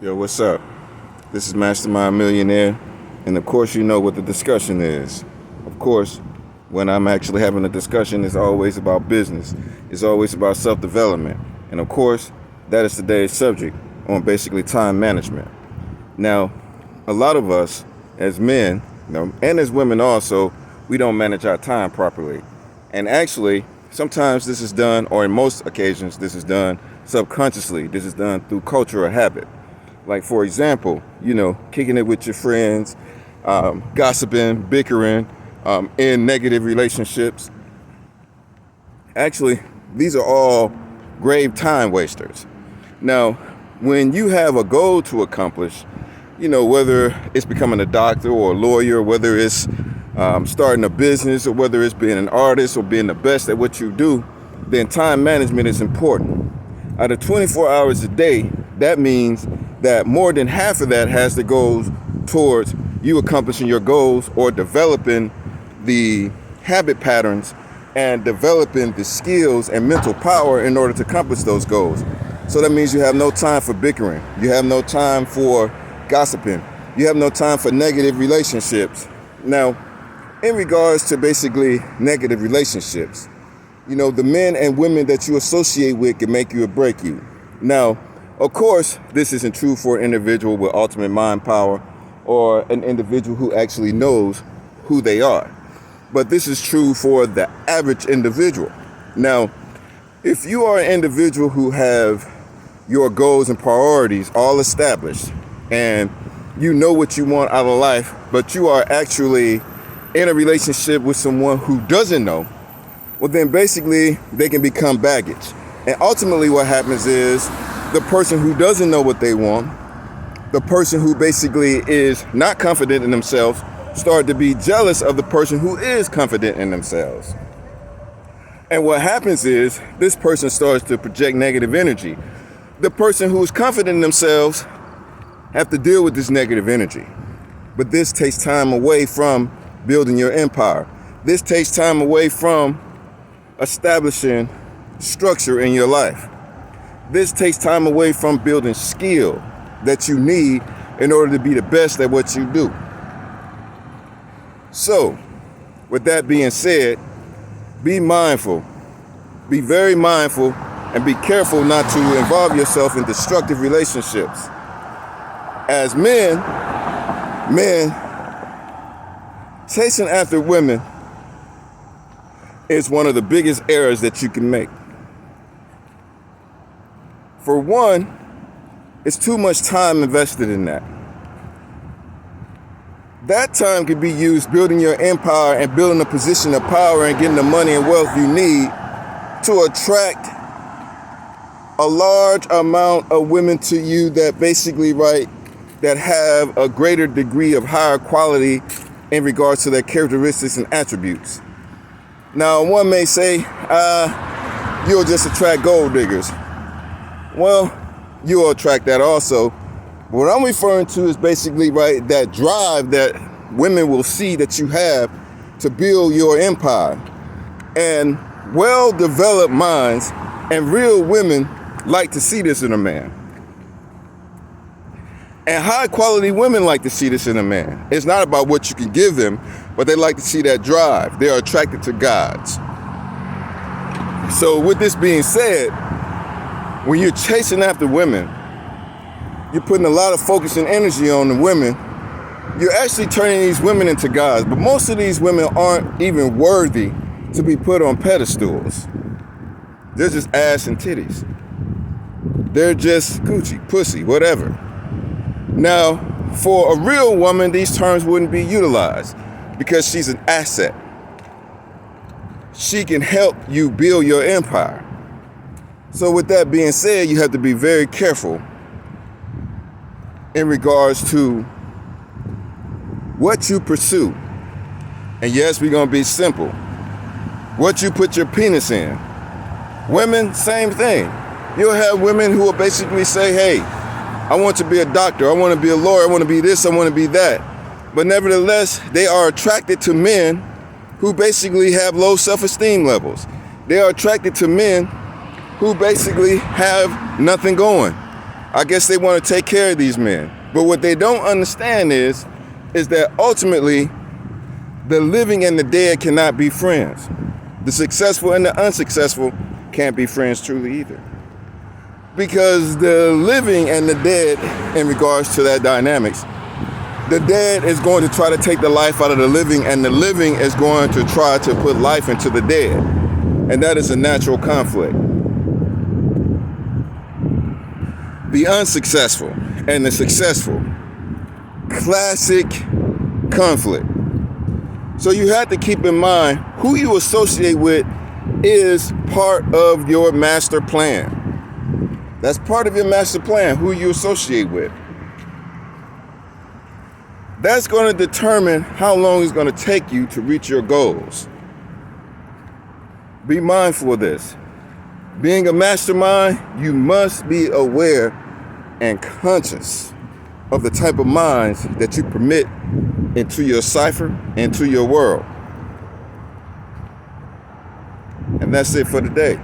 Yo, what's up? This is Mastermind Millionaire, and of course you know what the discussion is. Of course, when I'm actually having a discussion, it's always about business. It's always about self-development. And of course, that is today's subject on basically time management. Now, a lot of us as men, and as women also, we don't manage our time properly. And actually, sometimes this is done, or in most occasions, this is done subconsciously. This is done through culture or habit. Like, for example, kicking it with your friends, gossiping, bickering, in negative relationships. Actually, these are all grave time wasters. Now, when you have a goal to accomplish, whether it's becoming a doctor or a lawyer, whether it's starting a business, or whether it's being an artist or being the best at what you do, then time management is important. Out of 24 hours a day, that means that more than half of that has to go towards you accomplishing your goals or developing the habit patterns and developing the skills and mental power in order to accomplish those goals. So that means you have no time for bickering. You have no time for gossiping. You have no time for negative relationships. Now, in regards to basically negative relationships, the men and women that you associate with can make you or break you. Now, of course, this isn't true for an individual with ultimate mind power or an individual who actually knows who they are. But this is true for the average individual. Now, if you are an individual who have your goals and priorities all established and you know what you want out of life, but you are actually in a relationship with someone who doesn't know, well, then basically they can become baggage. And ultimately what happens is the person who doesn't know what they want, the person who basically is not confident in themselves, start to be jealous of the person who is confident in themselves. And what happens is this person starts to project negative energy. The person who is confident in themselves have to deal with this negative energy. But this takes time away from building your empire. This takes time away from establishing structure in your life. This takes time away from building skill that you need in order to be the best at what you do. So, with that being said, be mindful. Be very mindful and be careful not to involve yourself in destructive relationships. As men, chasing after women is one of the biggest errors that you can make. For one, it's too much time invested in that. That time could be used building your empire and building a position of power and getting the money and wealth you need to attract a large amount of women to you that basically, that have a greater degree of higher quality in regards to their characteristics and attributes. Now, one may say, you'll just attract gold diggers. Well, you'll attract that also. What I'm referring to is basically, that drive that women will see that you have to build your empire. And well-developed minds and real women like to see this in a man. And high-quality women like to see this in a man. It's not about what you can give them, but they like to see that drive. They are attracted to gods. So with this being said, when you're chasing after women, you're putting a lot of focus and energy on the women. You're actually turning these women into gods. But most of these women aren't even worthy to be put on pedestals. They're just ass and titties. They're just coochie, pussy, whatever. Now, for a real woman, these terms wouldn't be utilized because she's an asset. She can help you build your empire. So with that being said, you have to be very careful in regards to what you pursue. And yes, we're going to be simple. What you put your penis in. Women, same thing. You'll have women who will basically say, hey, I want to be a doctor, I want to be a lawyer, I want to be this, I want to be that. But nevertheless, they are attracted to men who basically have low self-esteem levels. They are attracted to men who basically have nothing going. I guess they want to take care of these men. But what they don't understand is that ultimately the living and the dead cannot be friends. The successful and the unsuccessful can't be friends truly either. Because the living and the dead, in regards to that dynamics, the dead is going to try to take the life out of the living, and the living is going to try to put life into the dead. And that is a natural conflict. The unsuccessful and the successful. Classic conflict. So you have to keep in mind who you associate with is part of your master plan. That's part of your master plan, who you associate with. That's going to determine how long it's going to take you to reach your goals. Be mindful of this. Being a mastermind, you must be aware and conscious of the type of minds that you permit into your cipher, into your world. And that's it for today.